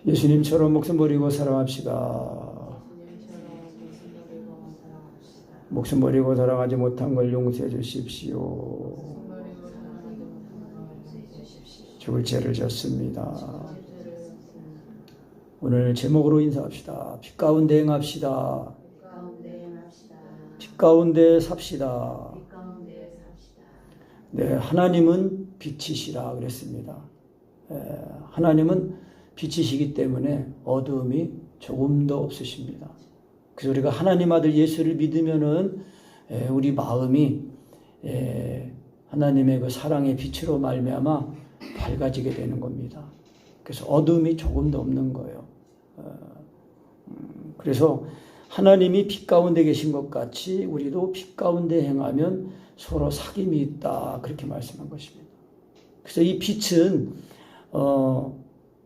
예수님처럼 목숨 버리고 사랑합시다. 목숨 버리고 사랑하지 못한 걸 용서해 주십시오. 죽을 죄를 졌습니다. 오늘 제목으로 인사합시다. 빛 가운데 행합시다. 빛 가운데 삽시다. 네, 하나님은 빛이시라 그랬습니다. 하나님은 빛이시기 때문에 어두움이 조금도 없으십니다. 그래서 우리가 하나님 아들 예수를 믿으면은 우리 마음이 하나님의 그 사랑의 빛으로 말미암아 밝아지게 되는 겁니다. 그래서 어둠이 조금도 없는 거예요. 그래서 하나님이 빛 가운데 계신 것 같이 우리도 빛 가운데 행하면 서로 사귐이 있다, 그렇게 말씀한 것입니다. 그래서 이 빛은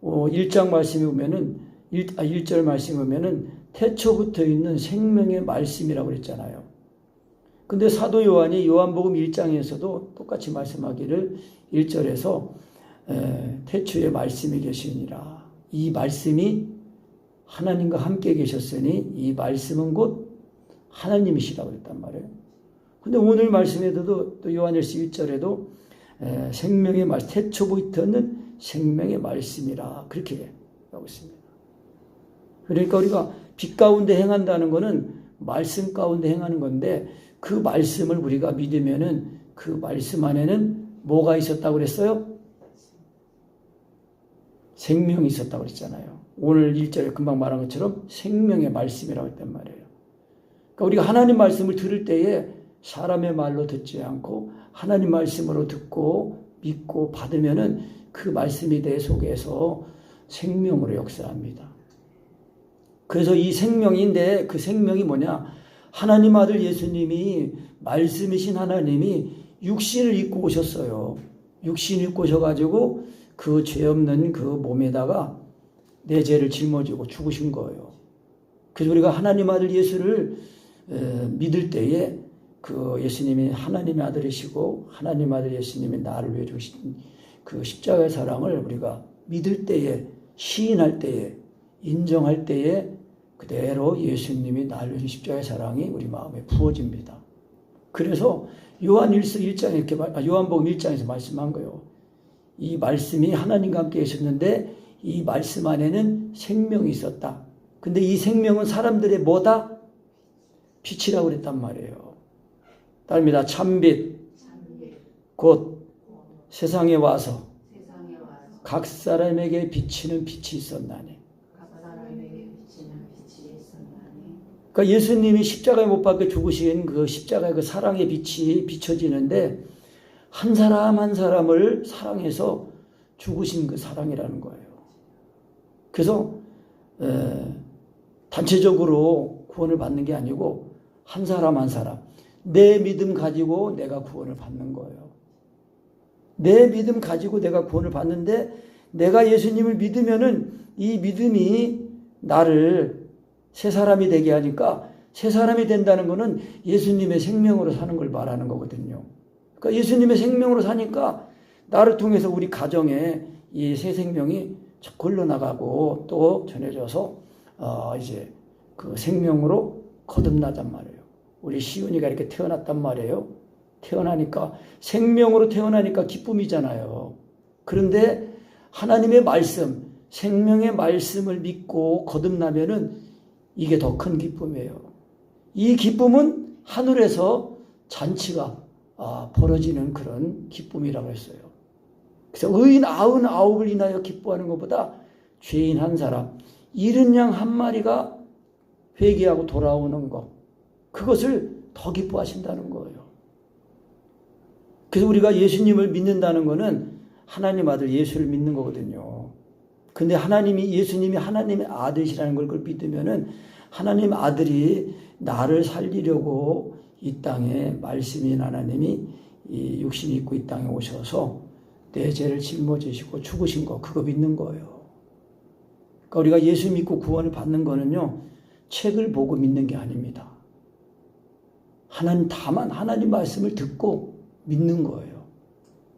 1장 말씀에 보면은 1절 말씀에 보면은 태초부터 있는 생명의 말씀이라고 그랬잖아요. 근데 사도 요한이 요한복음 1장에서도 똑같이 말씀하기를 1절에서 태초에 말씀이 계시니라. 이 말씀이 하나님과 함께 계셨으니 이 말씀은 곧 하나님이시라고 그랬단 말이에요. 근데 오늘 말씀에도 또 요한일서 1절에도 생명의 말씀, 태초부터 있는 생명의 말씀이라 그렇게 하고 있습니다. 그러니까 우리가 빛 가운데 행한다는 것은 말씀 가운데 행하는 건데 그 말씀을 우리가 믿으면은 그 말씀 안에는 뭐가 있었다고 그랬어요? 생명이 있었다고 그랬잖아요. 오늘 1절에 금방 말한 것처럼 생명의 말씀이라고 했단 말이에요. 그러니까 우리가 하나님 말씀을 들을 때에 사람의 말로 듣지 않고 하나님 말씀으로 듣고 믿고 받으면은 그 말씀이 내 속에서 생명으로 역사합니다. 그래서 이 생명인데 그 생명이 뭐냐? 하나님 아들 예수님이 말씀이신 하나님이 육신을 입고 오셨어요. 육신을 입고 오셔가지고 그 죄 없는 그 몸에다가 내 죄를 짊어지고 죽으신 거예요. 그래서 우리가 하나님 아들 예수를 믿을 때에 그 예수님이 하나님의 아들이시고 하나님 아들 예수님이 나를 위해 주신 그 십자가의 사랑을 우리가 믿을 때에, 시인할 때에, 인정할 때에 그대로 예수님이 나를 위해 십자가의 사랑이 우리 마음에 부어집니다. 그래서 요한일서 1장에 이렇게 요한복음 1장에서 말씀한 거예요. 이 말씀이 하나님과 함께 계셨는데 이 말씀 안에는 생명이 있었다. 근데 이 생명은 사람들의 뭐다? 빛이라고 그랬단 말이에요. 답니다. 참빛 곧 세상에 와서 각 사람에게 비치는 빛이 있었나니. 그러니까 예수님이 십자가에 못 박혀 죽으신 그 십자가의 그 사랑의 빛이 비춰지는데 한 사람 한 사람을 사랑해서 죽으신 그 사랑이라는 거예요. 그래서 단체적으로 구원을 받는 게 아니고 한 사람 한 사람 내 믿음 가지고 내가 구원을 받는 거예요. 내 믿음 가지고 내가 구원을 받는데 내가 예수님을 믿으면은 이 믿음이 나를 새 사람이 되게 하니까 새 사람이 된다는 것은 예수님의 생명으로 사는 걸 말하는 거거든요. 그러니까 예수님의 생명으로 사니까 나를 통해서 우리 가정에 이 새 생명이 흘러나가고 또 전해져서 이제 그 생명으로 거듭나단 말이에요. 우리 시은이가 이렇게 태어났단 말이에요. 태어나니까 생명으로 태어나니까 기쁨이잖아요. 그런데 하나님의 말씀, 생명의 말씀을 믿고 거듭나면은 이게 더 큰 기쁨이에요. 이 기쁨은 하늘에서 잔치가 벌어지는 그런 기쁨이라고 했어요. 그래서 의인 99을 인하여 기뻐하는 것보다 죄인 한 사람, 잃은 양 한 마리가 회개하고 돌아오는 것, 그것을 더 기뻐하신다는 거예요. 그래서 우리가 예수님을 믿는다는 것은 하나님 아들 예수를 믿는 거거든요. 근데 예수님이 하나님의 아들이시라는 걸 믿으면은 하나님 아들이 나를 살리려고 이 땅에 말씀인 하나님이 이 육신이 있고 이 땅에 오셔서 내 죄를 짊어지시고 죽으신 거, 그거 믿는 거예요. 그러니까 우리가 예수 믿고 구원을 받는 거는요, 책을 보고 믿는 게 아닙니다. 다만 하나님 말씀을 듣고 믿는 거예요.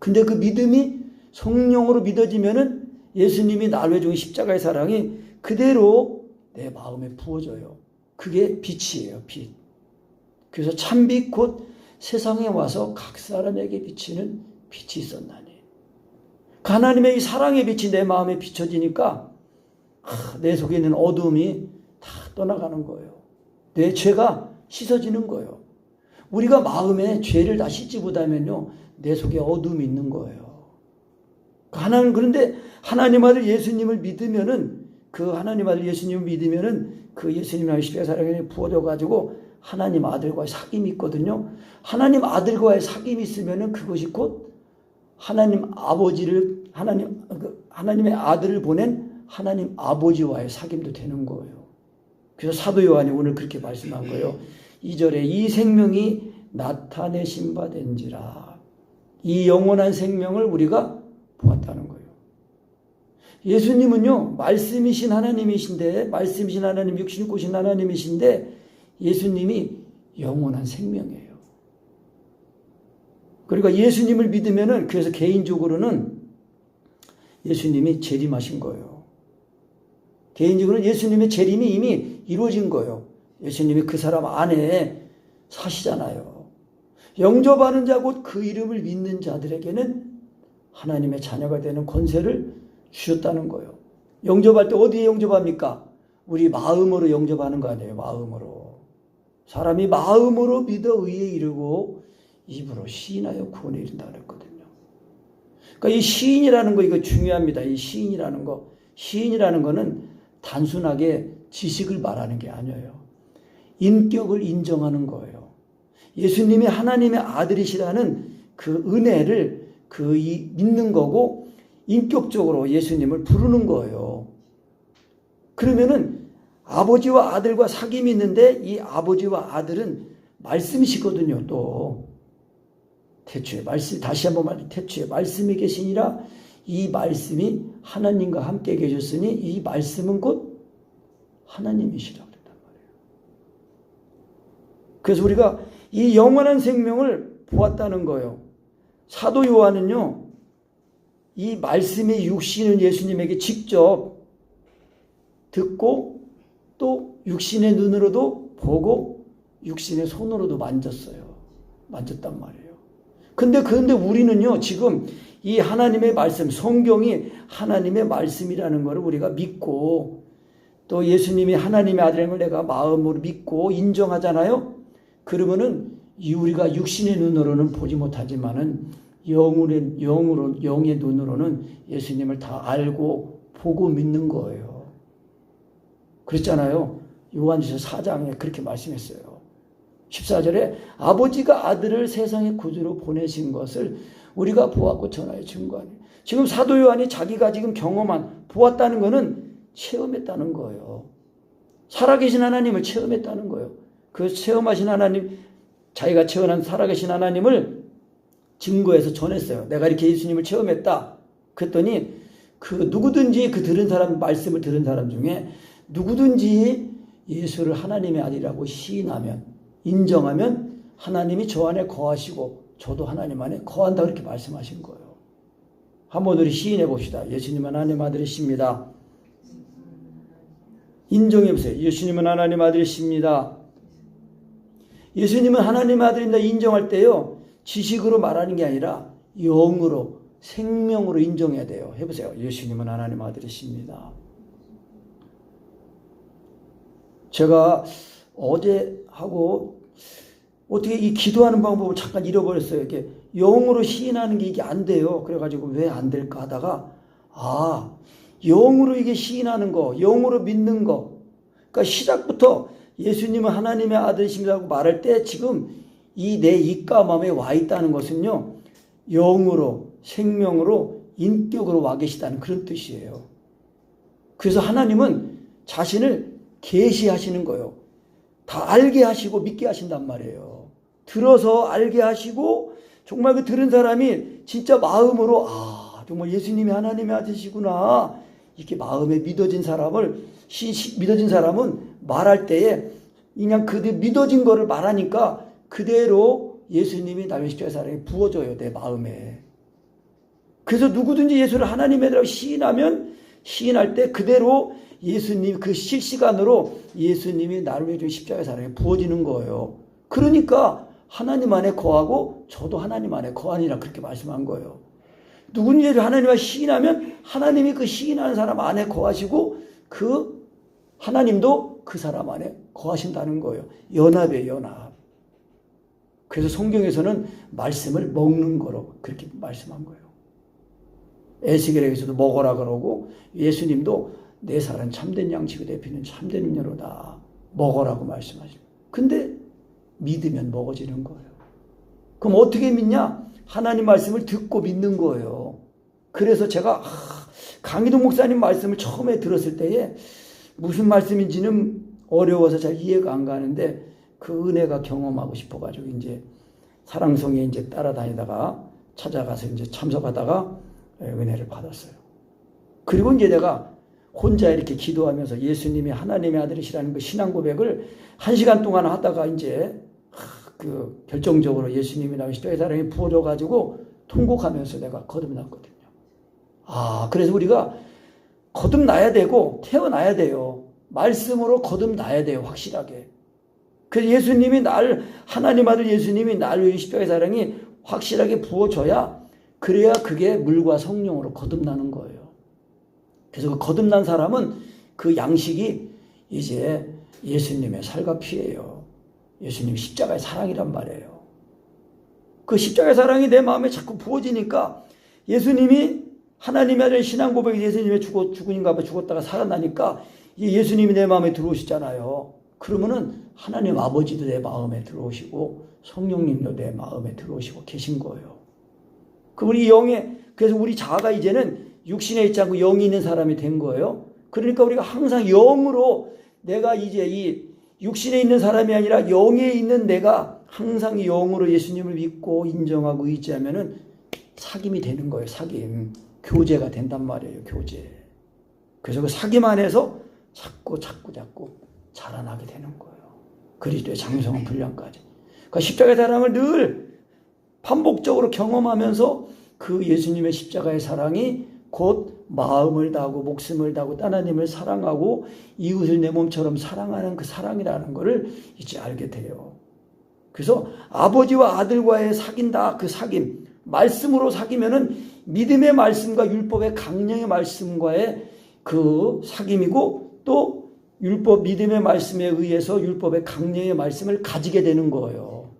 근데 그 믿음이 성령으로 믿어지면은 예수님이 나를 위해 죽은 십자가의 사랑이 그대로 내 마음에 부어져요. 그게 빛이에요. 빛. 그래서 참빛 곧 세상에 와서 각 사람에게 비치는 빛이 있었나니. 하나님의 이 사랑의 빛이 내 마음에 비춰지니까 내 속에 있는 어둠이 다 떠나가는 거예요. 내 죄가 씻어지는 거예요. 우리가 마음에 죄를 다 씻지 못하면요, 내 속에 어둠이 있는 거예요. 그런데 하나님 아들 예수님을 믿으면은, 그 하나님 아들 예수님을 믿으면은 그 예수님의 십자가의 사랑에 부어져 가지고 하나님 아들과의 사귐이 있거든요. 하나님 아들과의 사귐이 있으면은 그것이 곧 하나님 아버지를, 하나님의 아들을 보낸 하나님 아버지와의 사귐도 되는 거예요. 그래서 사도 요한이 오늘 그렇게 말씀한 거예요. 2절에 이 생명이 나타내신 바 된지라. 이 영원한 생명을 우리가 보았다는 거예요. 예수님은요, 말씀이신 하나님이신데, 말씀이신 하나님, 육신을 꾸신 하나님이신데, 예수님이 영원한 생명이에요. 그러니까 예수님을 믿으면은, 그래서 개인적으로는 예수님이 재림하신 거예요. 개인적으로는 예수님의 재림이 이미 이루어진 거예요. 예수님이 그 사람 안에 사시잖아요. 영접하는 자 곧 그 이름을 믿는 자들에게는 하나님의 자녀가 되는 권세를 주셨다는 거예요. 영접할 때 어디에 영접합니까? 우리 마음으로 영접하는 거 아니에요. 마음으로. 사람이 마음으로 믿어 의에 이르고 입으로 시인하여 구원에 이른다 그랬거든요. 그러니까 이 시인이라는 거 이거 중요합니다. 이 시인이라는 거. 시인이라는 거는 단순하게 지식을 말하는 게 아니에요. 인격을 인정하는 거예요. 예수님이 하나님의 아들이시라는 그 은혜를 믿는 거고 인격적으로 예수님을 부르는 거예요. 그러면은 아버지와 아들과 사귐이 있는데 이 아버지와 아들은 말씀이시거든요. 또 태초에 말씀, 다시 한번 말해, 태초에 말씀이 계시니라. 이 말씀이 하나님과 함께 계셨으니 이 말씀은 곧 하나님이시라고 그랬단 말이에요. 그래서 우리가 이 영원한 생명을 보았다는 거예요. 사도 요한은요, 이 말씀의 육신은 예수님에게 직접 듣고 또 육신의 눈으로도 보고 육신의 손으로도 만졌단 말이에요. 근데 우리는요, 지금 이 하나님의 말씀, 성경이 하나님의 말씀이라는 것을 우리가 믿고 또 예수님이 하나님의 아들인 걸 내가 마음으로 믿고 인정하잖아요. 그러면은 우리가 육신의 눈으로는 보지 못하지만은 영의 눈으로는 예수님을 다 알고 보고 믿는 거예요. 그랬잖아요. 요한일서 4장에 그렇게 말씀했어요. 14절에 아버지가 아들을 세상의 구주로 보내신 것을 우리가 보았고 전하여 증거하니. 지금 사도 요한이 자기가 지금 경험한, 보았다는 것은 체험했다는 거예요. 살아계신 하나님을 체험했다는 거예요. 그 체험하신 하나님, 자기가 체험한 살아계신 하나님을 증거해서 전했어요. 내가 이렇게 예수님을 체험했다. 그랬더니 누구든지 들은 사람, 말씀을 들은 사람 중에 누구든지 예수를 하나님의 아들이라고 시인하면, 인정하면 하나님이 저 안에 거하시고 저도 하나님 안에 거한다, 그렇게 말씀하신 거예요. 한번 우리 시인해 봅시다. 예수님은 하나님 아들이십니다. 인정해 보세요. 예수님은 하나님 아들이십니다. 예수님은 하나님 아들입니다. 인정할 때요, 지식으로 말하는 게 아니라 영으로, 생명으로 인정해야 돼요. 해보세요. 예수님은 하나님 아들이십니다. 제가 어제 하고 어떻게 이 기도하는 방법을 잠깐 잃어버렸어요. 이렇게 영으로 시인하는 게 이게 안 돼요. 그래가지고 왜 안 될까 하다가, 영으로 이게 시인하는 거, 영으로 믿는 거. 그러니까 시작부터 예수님은 하나님의 아들이십니다라고 말할 때 지금 이 내 입가마음에 와 있다는 것은요, 영으로, 생명으로, 인격으로 와 계시다는 그런 뜻이에요. 그래서 하나님은 자신을 계시하시는 거예요. 다 알게 하시고 믿게 하신단 말이에요. 들어서 알게 하시고 정말 그 들은 사람이 진짜 마음으로 정말 예수님이 하나님의 아들이시구나, 이렇게 마음에 믿어진 사람은 말할 때에 그냥 믿어진 거를 말하니까 그대로 예수님이 나의 십자가의 사랑이 부어져요, 내 마음에. 그래서 누구든지 예수를 하나님의 아들이라고 시인하면 시인할 때 그대로 예수님 그 실시간으로 예수님이 나를 위해 준 십자가의 사랑이 부어지는 거예요. 그러니까 하나님 안에 거하고 저도 하나님 안에 거하니라 그렇게 말씀한 거예요. 누군지 하나님을 시인하면 하나님이 그 시인하는 사람 안에 거하시고 그 하나님도 그 사람 안에 거하신다는 거예요. 연합이에요, 연합. 그래서 성경에서는 말씀을 먹는 거로 그렇게 말씀한 거예요. 에스겔에서도 먹어라 그러고 예수님도 내 살은 참된 양식을 대피는 참된 음료로다. 먹어라고 말씀하시고. 근데 믿으면 먹어지는 거예요. 그럼 어떻게 믿냐? 하나님 말씀을 듣고 믿는 거예요. 그래서 제가 강희동 목사님 말씀을 처음에 들었을 때에 무슨 말씀인지는 어려워서 잘 이해가 안 가는데 그 은혜가 경험하고 싶어가지고 이제 사랑성에 이제 따라다니다가 찾아가서 이제 참석하다가 은혜를 받았어요. 그리고 이제 내가 혼자 이렇게 기도하면서 예수님이 하나님의 아들이시라는 그 신앙 고백을 1시간 동안 하다가 이제 그 결정적으로 예수님이 나의 십자가의 사랑이 부어져가지고 통곡하면서 내가 거듭났거든요. 그래서 우리가 거듭나야 되고 태어나야 돼요. 말씀으로 거듭나야 돼요. 확실하게. 그래서 예수님이 하나님 아들 예수님이 나를 위해 십자가의 사랑이 확실하게 부어져야 그래야 그게 물과 성령으로 거듭나는 거예요. 그래서 그 거듭난 사람은 그 양식이 이제 예수님의 살과 피예요. 예수님 십자가의 사랑이란 말이에요. 그 십자가의 사랑이 내 마음에 자꾸 부어지니까 예수님이 하나님의 아들 신앙 고백이 예수님의 죽은인가 봐 죽었다가 살아나니까 예수님이 내 마음에 들어오시잖아요. 그러면은 하나님 아버지도 내 마음에 들어오시고 성령님도 내 마음에 들어오시고 계신 거예요. 그래서 우리 자아가 이제는 육신에 있지 않고 영이 있는 사람이 된 거예요. 그러니까 우리가 항상 영으로 내가 이제 이 육신에 있는 사람이 아니라 영에 있는 내가 항상 영으로 예수님을 믿고 인정하고 의지하면은 사귐이 되는 거예요. 사귐. 교제가 된단 말이에요. 교제. 그래서 그 사귐 안에서 자꾸 자라나게 되는 거예요. 그리스도의 장성한 분량까지. 그러니까 십자가의 사랑을 늘 반복적으로 경험하면서 그 예수님의 십자가의 사랑이 곧 마음을 다하고 목숨을 다하고 하나님을 사랑하고 이웃을 내 몸처럼 사랑하는 그 사랑이라는 것을 이제 알게 돼요. 그래서 아버지와 아들과의 사귄다 그 사귐 말씀으로 사귀면은 믿음의 말씀과 율법의 강령의 말씀과의 그 사귐이고 또 율법 믿음의 말씀에 의해서 율법의 강령의 말씀을 가지게 되는 거예요.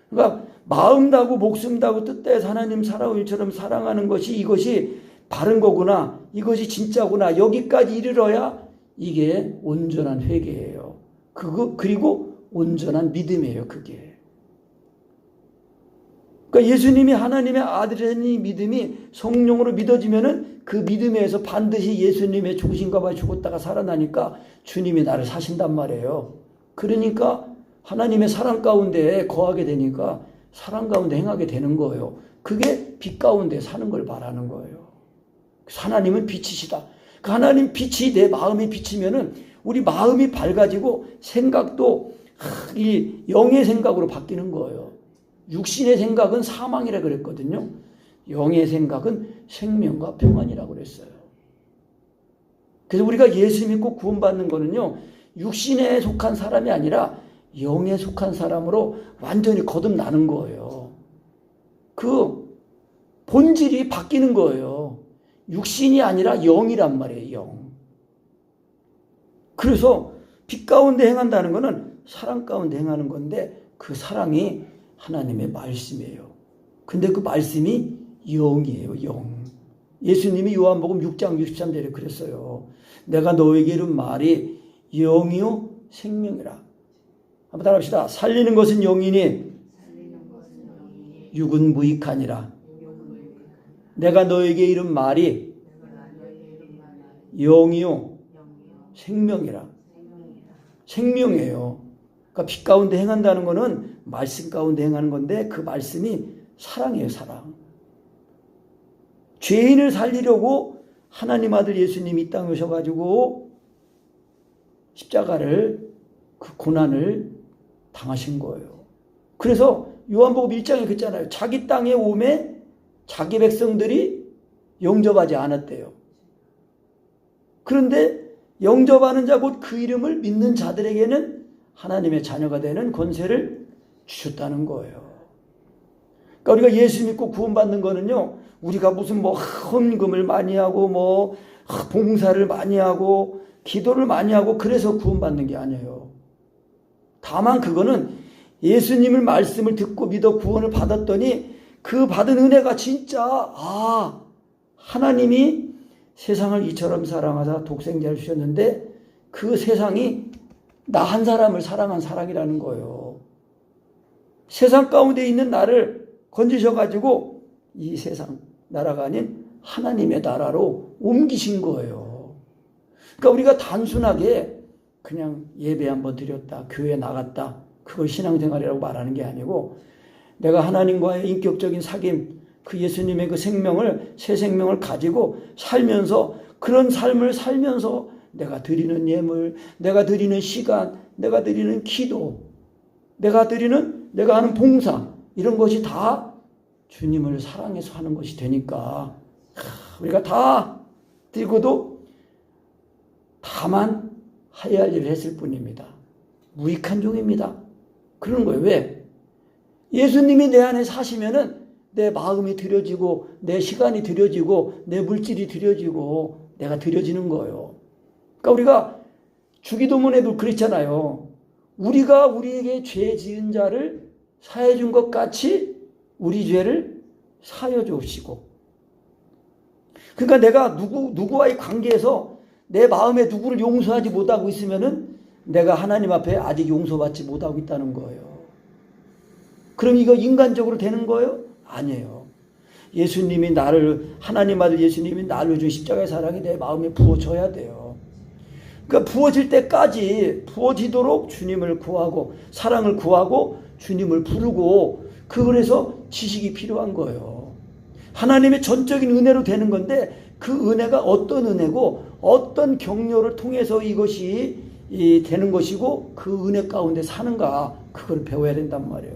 그러니까 마음 다하고 목숨 다하고 뜻 다해서 하나님 사랑을처럼 사랑하는 것이 이것이 바른 거구나. 이것이 진짜구나. 여기까지 이르러야 이게 온전한 회개예요. 그리고 온전한 믿음이에요. 그게. 그러니까 예수님이 하나님의 아들이라는 믿음이 성령으로 믿어지면은 그 믿음에서 반드시 예수님의 죽으신가 봐 죽었다가 살아나니까 주님이 나를 사신단 말이에요. 그러니까 하나님의 사랑 가운데 거하게 되니까 사랑 가운데 행하게 되는 거예요. 그게 빛 가운데 사는 걸 말하는 거예요. 하나님은 빛이시다. 그 하나님 빛이 내 마음에 비치면은 우리 마음이 밝아지고 생각도 이 영의 생각으로 바뀌는 거예요. 육신의 생각은 사망이라 그랬거든요. 영의 생각은 생명과 평안이라고 그랬어요. 그래서 우리가 예수 믿고 구원받는 거는요. 육신에 속한 사람이 아니라 영에 속한 사람으로 완전히 거듭나는 거예요. 그 본질이 바뀌는 거예요. 육신이 아니라 영이란 말이에요. 영. 그래서 빛 가운데 행한다는 것은 사랑 가운데 행하는 건데 그 사랑이 하나님의 말씀이에요. 근데 그 말씀이 영이에요. 영. 예수님이 요한복음 6장 63절에 그랬어요. 내가 너에게 이른 말이 영이요 생명이라. 한번 따라합시다. 살리는 것은 영이니 육은 무익하니라. 내가 너에게 이른 말이 영이요 생명이라. 생명이에요. 그러니까 빛 가운데 행한다는 것은 말씀 가운데 행하는 건데 그 말씀이 사랑이에요. 사랑. 죄인을 살리려고 하나님 아들 예수님이 이 땅에 오셔가지고 십자가를 그 고난을 당하신 거예요. 그래서 요한복음 1장에 그랬잖아요. 자기 땅에 오매 자기 백성들이 영접하지 않았대요. 그런데 영접하는 자 곧 그 이름을 믿는 자들에게는 하나님의 자녀가 되는 권세를 주셨다는 거예요. 그러니까 우리가 예수 믿고 구원받는 거는요, 우리가 무슨 뭐 헌금을 많이 하고 뭐 봉사를 많이 하고 기도를 많이 하고 그래서 구원받는 게 아니에요. 다만 그거는 예수님의 말씀을 듣고 믿어 구원을 받았더니 그 받은 은혜가 진짜 하나님이 세상을 이처럼 사랑하사 독생자를 주셨는데 그 세상이 나 한 사람을 사랑한 사랑이라는 거예요. 세상 가운데 있는 나를 건지셔가지고 이 세상 나라가 아닌 하나님의 나라로 옮기신 거예요. 그러니까 우리가 단순하게 그냥 예배 한번 드렸다, 교회 나갔다, 그걸 신앙생활이라고 말하는 게 아니고 내가 하나님과의 인격적인 사귐, 그 예수님의 그 생명을, 새 생명을 가지고 살면서 그런 삶을 살면서 내가 드리는 예물, 내가 드리는 시간, 내가 드리는 기도, 내가 하는 봉사, 이런 것이 다 주님을 사랑해서 하는 것이 되니까 우리가 다 드리고도 다만 해야 할 일을 했을 뿐입니다. 무익한 종입니다. 그러는 거예요. 왜? 예수님이 내 안에 사시면은 내 마음이 드려지고 내 시간이 드려지고 내 물질이 드려지고 내가 드려지는 거예요. 그러니까 우리가 주기도문에도 그랬잖아요. 우리가 우리에게 죄 지은 자를 사해 준 것 같이 우리 죄를 사여 주옵시고. 그러니까 내가 누구와의 관계에서 내 마음에 누구를 용서하지 못하고 있으면은 내가 하나님 앞에 아직 용서받지 못하고 있다는 거예요. 그럼 이거 인간적으로 되는 거예요? 아니에요. 예수님이 하나님 아들 예수님이 나를 준 십자가의 사랑이 내 마음에 부어져야 돼요. 그러니까 부어질 때까지 부어지도록 주님을 구하고 사랑을 구하고 주님을 부르고 그래서 지식이 필요한 거예요. 하나님의 전적인 은혜로 되는 건데 그 은혜가 어떤 은혜고 어떤 격려를 통해서 이것이 되는 것이고 그 은혜 가운데 사는가 그걸 배워야 된단 말이에요.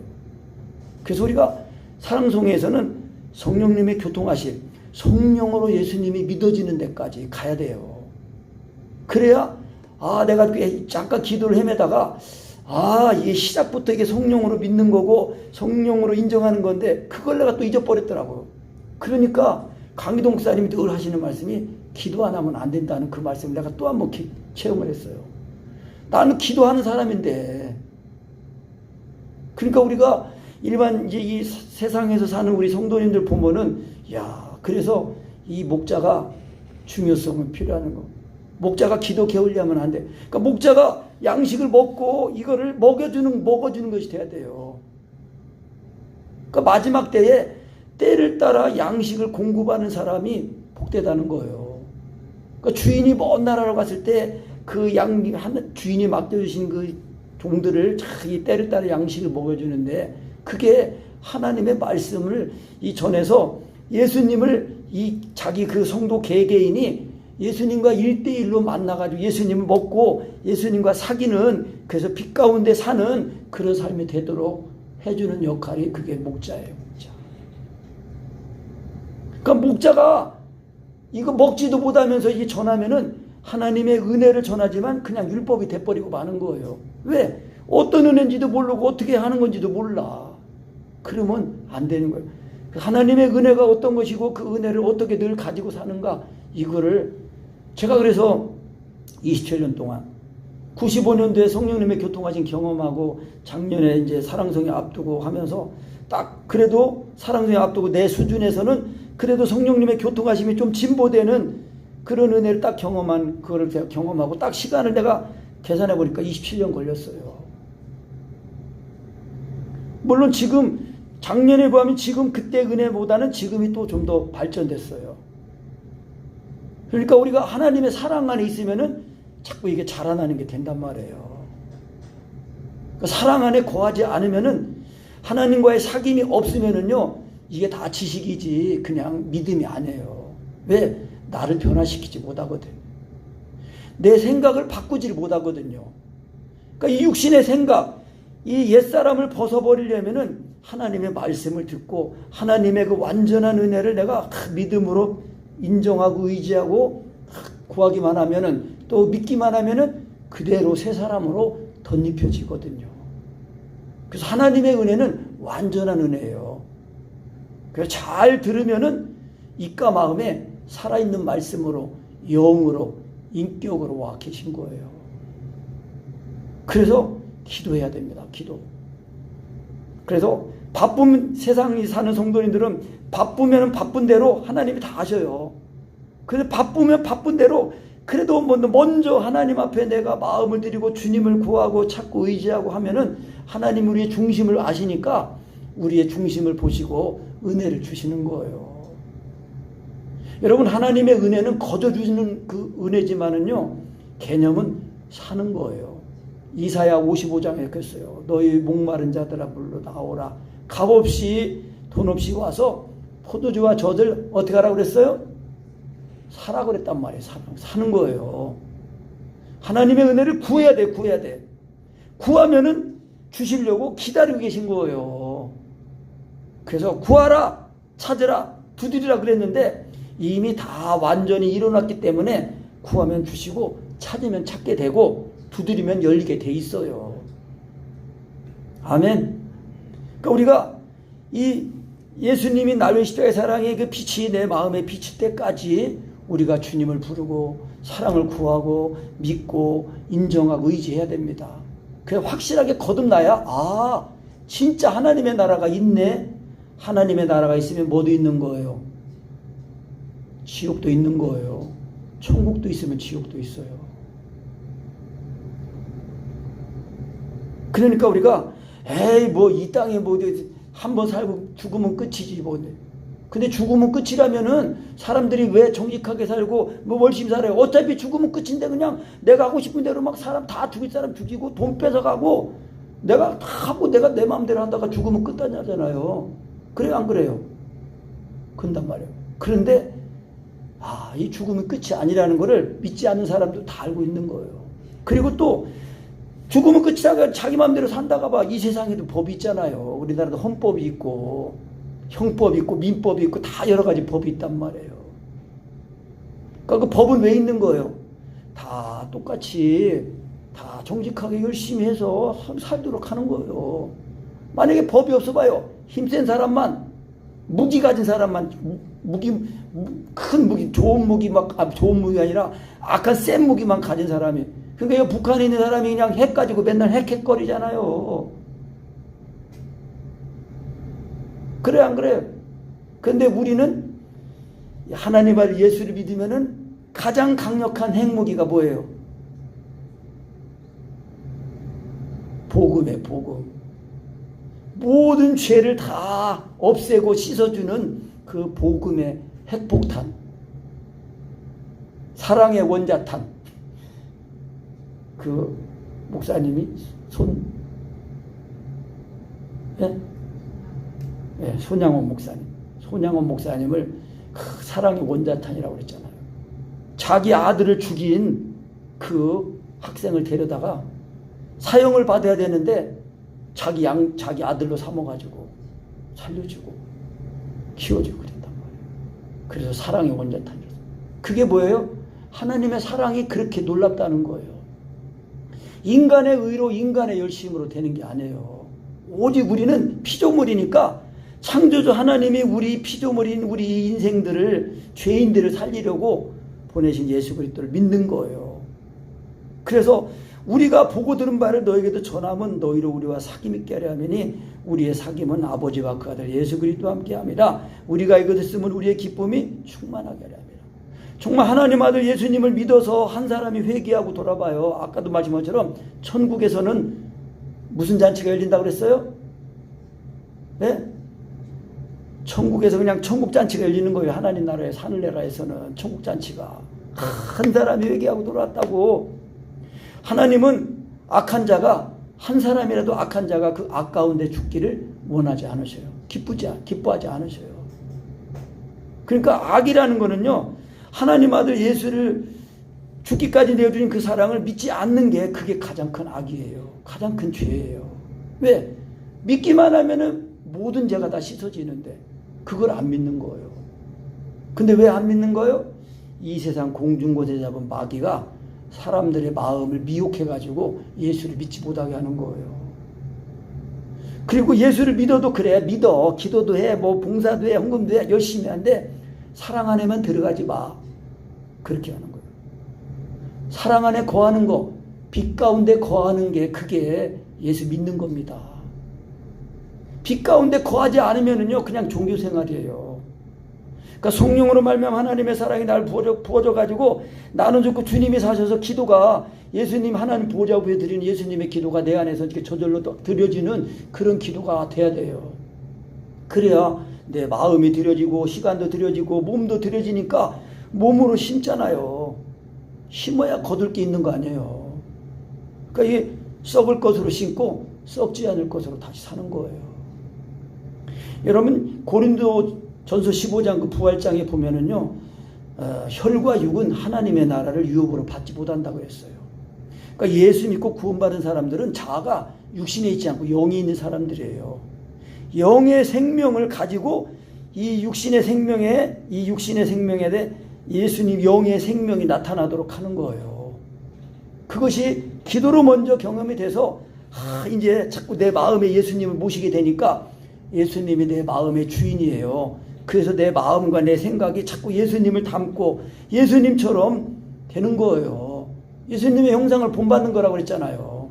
그래서 우리가 사랑송에서는 성령님의 교통하심, 성령으로 예수님이 믿어지는 데까지 가야 돼요. 그래야 내가 잠깐 기도를 헤매다가 이게 시작부터 이게 성령으로 믿는 거고 성령으로 인정하는 건데 그걸 내가 또 잊어버렸더라고요. 그러니까 강기동 목사님이 늘 하시는 말씀이 기도 안 하면 안 된다는 그 말씀을 내가 또 한 번 체험을 했어요. 나는 기도하는 사람인데. 그러니까 우리가 일반 이제 이 세상에서 사는 우리 성도님들 보면은 그래서 이 목자가 중요성은 필요한 거. 목자가 기도 게을리하면 안 돼. 그러니까 목자가 양식을 먹고 이거를 먹어주는 것이 돼야 돼요. 그러니까 마지막 때를 따라 양식을 공급하는 사람이 복되다는 거예요. 그러니까 주인이 먼 나라로 갔을 때 그 주인이 맡겨주신 그 종들을 이 때를 따라 양식을 먹여주는데 그게 하나님의 말씀을 전해서 예수님을 자기 그 성도 개개인이 예수님과 1대1로 만나가지고 예수님을 먹고 예수님과 사귀는 그래서 빛 가운데 사는 그런 삶이 되도록 해주는 역할이 그게 목자예요. 목자. 그러니까 목자가 이거 먹지도 못하면서 이게 전하면은 하나님의 은혜를 전하지만 그냥 율법이 돼버리고 마는 거예요. 왜? 어떤 은혜인지도 모르고 어떻게 하는 건지도 몰라. 그러면 안 되는 거예요. 하나님의 은혜가 어떤 것이고 그 은혜를 어떻게 늘 가지고 사는가 이거를 제가 그래서 27년 동안 95년도에 성령님의 교통하신 경험하고 작년에 이제 사랑성에 앞두고 하면서 딱 그래도 사랑성에 앞두고 내 수준에서는 그래도 성령님의 교통하심이 좀 진보되는 그런 은혜를 딱 그거를 제가 경험하고 딱 시간을 내가 계산해 보니까 27년 걸렸어요. 물론 지금 작년에 비하면 지금 그때 은혜보다는 지금이 또 좀 더 발전됐어요. 그러니까 우리가 하나님의 사랑 안에 있으면은 자꾸 이게 자라나는 게 된단 말이에요. 그러니까 사랑 안에 거하지 않으면은 하나님과의 사귐이 없으면은요 이게 다 지식이지 그냥 믿음이 아니에요. 왜? 나를 변화시키지 못하거든. 내 생각을 바꾸지 못하거든요. 그러니까 이 육신의 생각, 이 옛사람을 벗어버리려면은 하나님의 말씀을 듣고 하나님의 그 완전한 은혜를 내가 믿음으로 인정하고 의지하고 구하기만 하면은, 또 믿기만 하면은 그대로 새 사람으로 덧입혀지거든요. 그래서 하나님의 은혜는 완전한 은혜예요. 그래서 잘 들으면은 입과 마음에 살아있는 말씀으로, 영으로, 인격으로 와 계신 거예요. 그래서 기도해야 됩니다. 기도. 그래서 바쁜 세상이 사는 성도님들은 바쁘면 바쁜 대로 하나님이 다 아셔요. 그래서 바쁘면 바쁜 대로 그래도 먼저 하나님 앞에 내가 마음을 드리고 주님을 구하고 찾고 의지하고 하면은 하나님 우리의 중심을 아시니까 우리의 중심을 보시고 은혜를 주시는 거예요. 여러분, 하나님의 은혜는 거저 주시는 그 은혜지만은요, 개념은 사는 거예요. 이사야 55장에 이렇게 했어요. 너희 목마른 자들아 불러 나오라. 값 없이 돈 없이 와서 포도주와 젖을 어떻게 하라고 그랬어요? 사라 그랬단 말이에요. 사는 거예요. 하나님의 은혜를 구해야 돼. 구해야 돼. 구하면은 주시려고 기다리고 계신 거예요. 그래서 구하라, 찾으라, 두드리라 그랬는데 이미 다 완전히 일어났기 때문에 구하면 주시고 찾으면 찾게 되고 두드리면 열리게 돼 있어요. 아멘. 그러니까 우리가 이 예수님이 나를 십자가의 사랑의 그 빛이 내 마음에 비칠 때까지 우리가 주님을 부르고 사랑을 구하고 믿고 인정하고 의지해야 됩니다. 그냥 확실하게 거듭나야 진짜 하나님의 나라가 있네. 하나님의 나라가 있으면 뭐도 있는 거예요? 지옥도 있는 거예요. 천국도 있으면 지옥도 있어요. 그러니까 우리가 이 땅에 한번 살고 죽으면 끝이지 뭐. 근데 죽으면 끝이라면은 사람들이 왜 정직하게 살고 열심히 살아요? 어차피 죽으면 끝인데 그냥 내가 하고 싶은 대로 막 사람 다 죽일 사람 죽이고 돈 뺏어가고 내가 다 하고 내가 내 마음대로 한다가 죽으면 끝나잖아요. 그래요, 안 그래요? 그런단 말이에요. 그런데 이 죽음이 끝이 아니라는 것을 믿지 않는 사람도 다 알고 있는 거예요. 그리고 또 죽으면 끝이라고 자기 마음대로 산다가 봐. 이 세상에도 법이 있잖아요. 우리나라도 헌법이 있고 형법이 있고 민법이 있고 다 여러 가지 법이 있단 말이에요. 그러니까 그 법은 왜 있는 거예요? 다 똑같이 다 정직하게 열심히 해서 살도록 하는 거예요. 만약에 법이 없어 봐요. 힘센 사람만, 무기 가진 사람만, 큰 무기, 좋은 무기가 아니라 악한 센 무기만 가진 사람이. 그러니까 북한에 있는 사람이 그냥 핵 가지고 맨날 핵거리잖아요. 그래, 안 그래요? 근데 우리는 하나님을 예수를 믿으면은 가장 강력한 핵무기가 뭐예요? 복음이에요, 복음. 모든 죄를 다 없애고 씻어주는 그 복음의 핵폭탄. 사랑의 원자탄. 그 목사님이 손양원 목사님. 손양원 목사님을 사랑의 원자탄이라고 그랬잖아요. 자기 아들을 죽인 그 학생을 데려다가 사형을 받아야 되는데 자기 아들로 삼아가지고 살려주고 키워주고 그랬단 말이에요. 그래서 사랑의 원자탄이었어요. 그게 뭐예요? 하나님의 사랑이 그렇게 놀랍다는 거예요. 인간의 의로 인간의 열심으로 되는 게 아니에요. 오직 우리는 피조물이니까 창조주 하나님이 우리 피조물인 우리 인생들을, 죄인들을 살리려고 보내신 예수 그리스도를 믿는 거예요. 그래서 우리가 보고 들은 바를 너에게도 전하면 너희로 우리와 사귐 있게 하려 하매니 우리의 사귐은 아버지와 그 아들 예수 그리스도와 함께 함이라. 우리가 이것을 쓰면 우리의 기쁨이 충만하게 하려 함이라. 정말 하나님 아들 예수님을 믿어서 한 사람이 회개하고 돌아봐요. 아까도 말씀한 것처럼 천국에서는 무슨 잔치가 열린다고 그랬어요? 네? 천국에서 그냥 천국 잔치가 열리는 거예요. 하나님 나라에 하늘나라에서는 천국 잔치가. 한 사람이 회개하고 돌아왔다고. 하나님은 악한 자가, 한 사람이라도 악한 자가 그 악 가운데 죽기를 원하지 않으셔요. 기뻐하지 않으셔요. 그러니까 악이라는 거는요, 하나님 아들 예수를 죽기까지 내어주신 그 사랑을 믿지 않는 게 그게 가장 큰 악이에요. 가장 큰 죄예요. 왜? 믿기만 하면은 모든 죄가 다 씻어지는데 그걸 안 믿는 거예요. 근데 왜 안 믿는 거예요? 이 세상 공중고대 잡은 마귀가 사람들의 마음을 미혹해가지고 예수를 믿지 못하게 하는 거예요. 그리고 예수를 믿어도 그래, 믿어, 기도도 해, 뭐 봉사도 해, 헌금도 해, 열심히 하는데 사랑 안에만 들어가지 마. 그렇게 하는 거예요. 사랑 안에 거하는 거, 빛 가운데 거하는 게 그게 예수 믿는 겁니다. 빛 가운데 거하지 않으면은요 그냥 종교 생활이에요. 그러니까 성령으로 말미암아 하나님의 사랑이 나를 부어줘 가지고 나는 좋고 주님이 사셔서 기도가 예수님 하나님 보좌 앞에 드리는 예수님의 기도가 내 안에서 이렇게 저절로 드려지는 그런 기도가 돼야 돼요. 그래야 내 마음이 드려지고 시간도 드려지고 몸도 드려지니까 몸으로 심잖아요. 심어야 거둘 게 있는 거 아니에요. 그러니까 이게 썩을 것으로 심고 썩지 않을 것으로 다시 사는 거예요. 여러분 고린도 전서 15장 그 부활장에 보면은요, 혈과 육은 하나님의 나라를 유업으로 받지 못한다고 했어요. 그러니까 예수 믿고 구원받은 사람들은 자아가 육신에 있지 않고 영이 있는 사람들이에요. 영의 생명을 가지고 이 육신의 생명에 대해 예수님 영의 생명이 나타나도록 하는 거예요. 그것이 기도로 먼저 경험이 돼서 이제 자꾸 내 마음에 예수님을 모시게 되니까 예수님이 내 마음의 주인이에요. 그래서 내 마음과 내 생각이 자꾸 예수님을 닮고 예수님처럼 되는 거예요. 예수님의 형상을 본받는 거라고 그랬잖아요.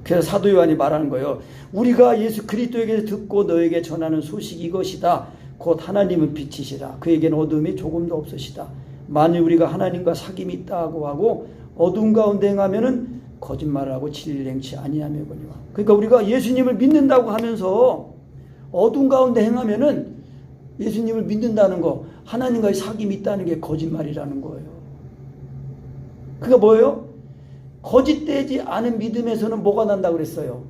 그래서 사도 요한이 말하는 거예요. 우리가 예수 그리스도에게서 듣고 너에게 전하는 소식이 이것이다. 곧 하나님은 빛이시라. 그에게는 어둠이 조금도 없으시다. 만일 우리가 하나님과 사귐이 있다고 하고 어둠 가운데 행하면은 거짓말을 하고 진리를 행치 아니하며거니와. 그러니까 우리가 예수님을 믿는다고 하면서 어둠 가운데 행하면은 예수님을 믿는다는 거, 하나님과의 사귐이 있다는 게 거짓말이라는 거예요. 그게 뭐예요? 거짓되지 않은 믿음에서는 뭐가 난다고 그랬어요?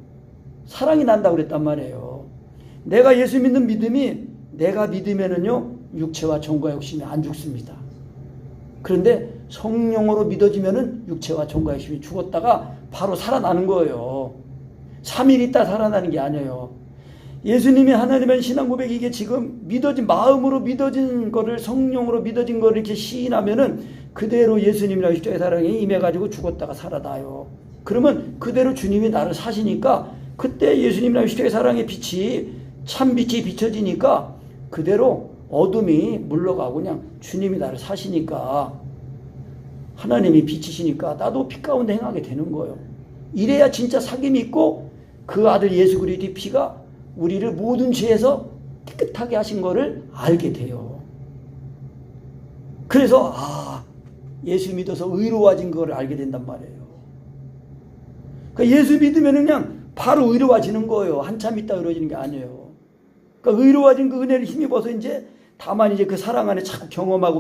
사랑이 난다고 그랬단 말이에요. 내가 예수 믿는 믿음이 내가 믿으면은요 육체와 정과 욕심이 안 죽습니다. 그런데 성령으로 믿어지면은 육체와 정과 욕심이 죽었다가 바로 살아나는 거예요. 3일 있다 살아나는 게 아니에요. 예수님이 하나님의 신앙 고백이 이게 지금 믿어진 마음으로 믿어진 거를 성령으로 믿어진 거를 이렇게 시인하면은 그대로 예수님이랑 십자가의 사랑이 임해가지고 죽었다가 살아나요. 그러면 그대로 주님이 나를 사시니까 그때 예수님이랑 십자가의 사랑의 빛이 참 빛이 비춰지니까 그대로 어둠이 물러가고 그냥 주님이 나를 사시니까 하나님이 빛이시니까 나도 빛 가운데 행하게 되는 거예요. 이래야 진짜 사귐이 있고 그 아들 예수 그리스도의 피가 우리를 모든 죄에서 깨끗하게 하신 거를 알게 돼요. 그래서 예수 믿어서 의로워진 거를 알게 된단 말이에요. 그러니까 예수 믿으면 그냥 바로 의로워지는 거예요. 한참 있다 의로워지는 게 아니에요. 그러니까 의로워진 그 은혜를 힘입어서 이제 다만 이제 그 사랑 안에 자꾸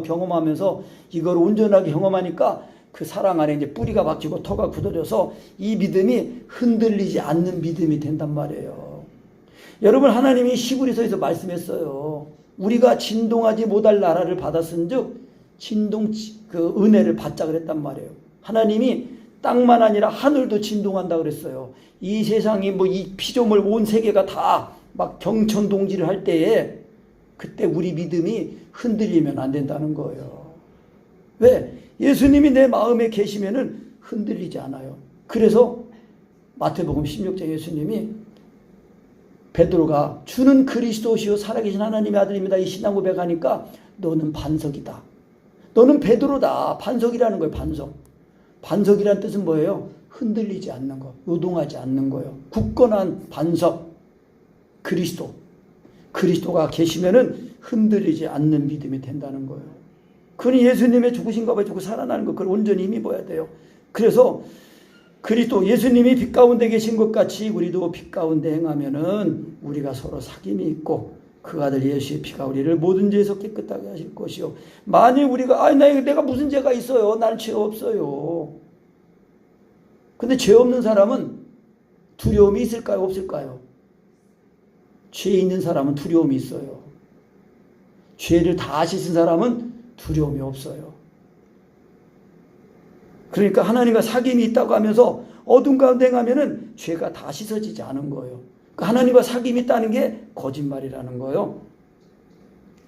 경험하면서 이걸 온전하게 경험하니까 그 사랑 안에 이제 뿌리가 박히고 터가 굳어져서 이 믿음이 흔들리지 않는 믿음이 된단 말이에요. 여러분 하나님이 히브리서에서 말씀했어요. 우리가 진동하지 못할 나라를 받았은즉 그 은혜를 받자 그랬단 말이에요. 하나님이 땅만 아니라 하늘도 진동한다 그랬어요. 이 세상이 뭐 이 피조물 온 세계가 다 막 경천동지를 할 때에 그때 우리 믿음이 흔들리면 안 된다는 거예요. 왜? 예수님이 내 마음에 계시면은 흔들리지 않아요. 그래서 마태복음 16장 예수님이 베드로가 주는 그리스도시요 살아계신 하나님의 아들입니다. 이 신앙 고백하니까 너는 반석이다. 너는 베드로다. 반석이라는 거예요. 반석. 반석이라는 뜻은 뭐예요? 흔들리지 않는 거. 요동하지 않는 거예요. 굳건한 반석. 그리스도. 그리스도가 계시면은 흔들리지 않는 믿음이 된다는 거예요. 그는 예수님의 죽으신 것 가지고 살아나는 것, 그걸 온전히 힘입어야 돼요. 그래서 그리스도 예수님이 빛 가운데 계신 것 같이 우리도 빛 가운데 행하면은 우리가 서로 사귐이 있고 그 아들 예수의 피가 우리를 모든 죄에서 깨끗하게 하실 것이요. 만일 우리가 내가 무슨 죄가 있어요? 나는 죄 없어요. 근데 죄 없는 사람은 두려움이 있을까요? 없을까요? 죄 있는 사람은 두려움이 있어요. 죄를 다 씻은 사람은 두려움이 없어요. 그러니까 하나님과 사귐이 있다고 하면서 어둠 가운데 행하면은 죄가 다 씻어지지 않은 거예요. 하나님과 사귐이 있다는 게 거짓말이라는 거예요.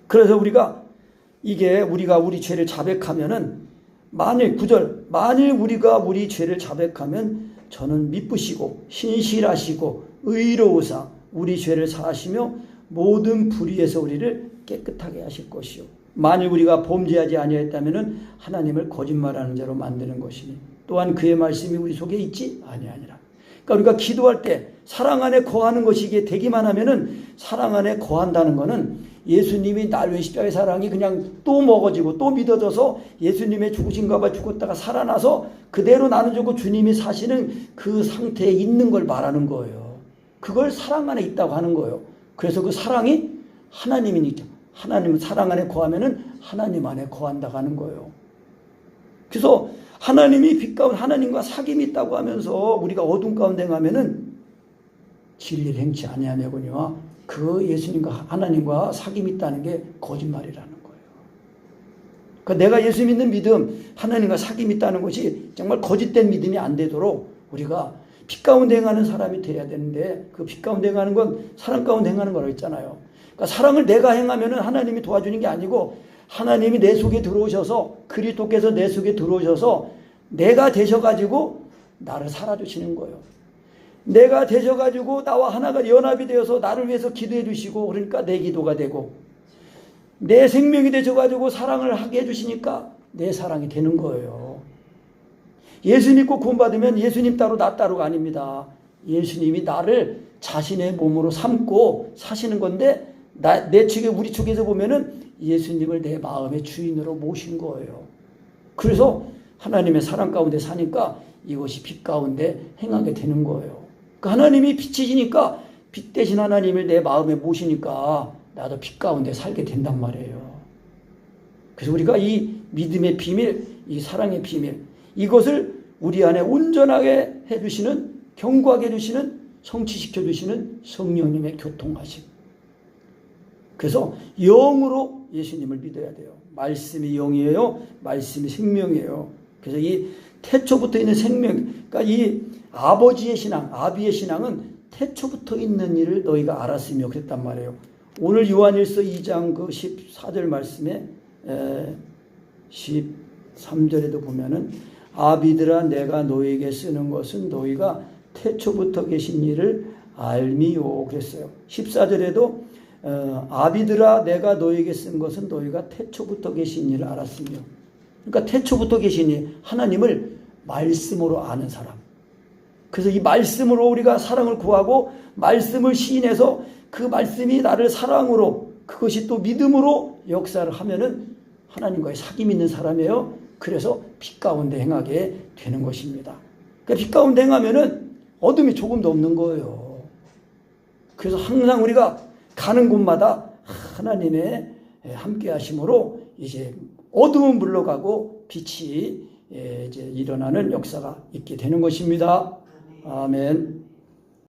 그래서 우리가 우리 죄를 자백하면은 만일 9절 만일 우리가 우리 죄를 자백하면 저는 미쁘시고 신실하시고 의로우사 우리 죄를 사하시며 모든 불의에서 우리를 깨끗하게 하실 것이요 만일 우리가 범죄하지 아니하였다면은 하나님을 거짓말하는 자로 만드는 것이니 또한 그의 말씀이 우리 속에 있지 아니하니라. 그러니까 우리가 기도할 때 사랑 안에 거하는 것이 이게 되기만 하면은 사랑 안에 거한다는 것은 예수님이 날 위해 십자가의 사랑이 그냥 또 먹어지고 또 믿어져서 예수님의 죽으신가 봐 죽었다가 살아나서 그대로 나는 죽고 주님이 사시는 그 상태에 있는 걸 말하는 거예요. 그걸 사랑 안에 있다고 하는 거예요. 그래서 그 사랑이 하나님이니까 하나님 사랑 안에 거하면은 하나님 안에 거한다고 하는 거예요. 그래서 하나님이 빛 가운데 하나님과 사귐이 있다고 하면서 우리가 어둠 가운데 가면은 진리를 행치 아니하매거니와 그 예수님과 하나님과 사귐이 있다는 게 거짓말이라는 거예요. 그러니까 내가 예수 믿는 믿음, 하나님과 사귐이 있다는 것이 정말 거짓된 믿음이 안 되도록 우리가 빛 가운데 행하는 사람이 돼야 되는데 그 빛 가운데 행하는 건 사랑 가운데 행하는 거라고 했잖아요. 그러니까 사랑을 내가 행하면은 하나님이 도와주는 게 아니고 하나님이 내 속에 들어오셔서 그리스도께서 내 속에 들어오셔서 내가 되셔가지고 나를 살아주시는 거예요. 내가 되셔가지고 나와 하나가 연합이 되어서 나를 위해서 기도해 주시고 그러니까 내 기도가 되고 내 생명이 되셔가지고 사랑을 하게 해주시니까 내 사랑이 되는 거예요. 예수 믿고 구원받으면 예수님 따로 나 따로가 아닙니다. 예수님이 나를 자신의 몸으로 삼고 사시는 건데 내 측에 우리 측에서 보면은 예수님을 내 마음의 주인으로 모신 거예요. 그래서 하나님의 사랑 가운데 사니까 이것이 빛 가운데 행하게 되는 거예요. 하나님이 빛이시니까 빛 대신 하나님을 내 마음에 모시니까 나도 빛 가운데 살게 된단 말이에요. 그래서 우리가 이 믿음의 비밀, 이 사랑의 비밀 이것을 우리 안에 온전하게 해주시는 견고하게 해주시는 성취시켜주시는 성령님의 교통하심. 그래서 영으로 예수님을 믿어야 돼요. 말씀이 영이에요. 말씀이 생명이에요. 그래서 이 태초부터 있는 생명, 그러니까 이 아버지의 신앙, 아비의 신앙은 태초부터 있는 일을 너희가 알았으며 그랬단 말이에요. 오늘 요한일서 2장 그 14절 말씀에 13절에도 보면은 아비들아 내가 너희에게 쓰는 것은 너희가 태초부터 계신 일을 알미요 그랬어요. 14절에도 아비들아 내가 너희에게 쓴 것은 너희가 태초부터 계신 일을 알았으며 그러니까 태초부터 계신 일 하나님을 말씀으로 아는 사람. 그래서 이 말씀으로 우리가 사랑을 구하고 말씀을 시인해서 그 말씀이 나를 사랑으로 그것이 또 믿음으로 역사를 하면은 하나님과의 사귐 있는 사람이에요. 그래서 빛 가운데 행하게 되는 것입니다. 그러니까 빛 가운데 행하면은 어둠이 조금도 없는 거예요. 그래서 항상 우리가 가는 곳마다 하나님의 함께 하심으로 이제 어둠은 물러가고 빛이 이제 일어나는 역사가 있게 되는 것입니다. 아멘.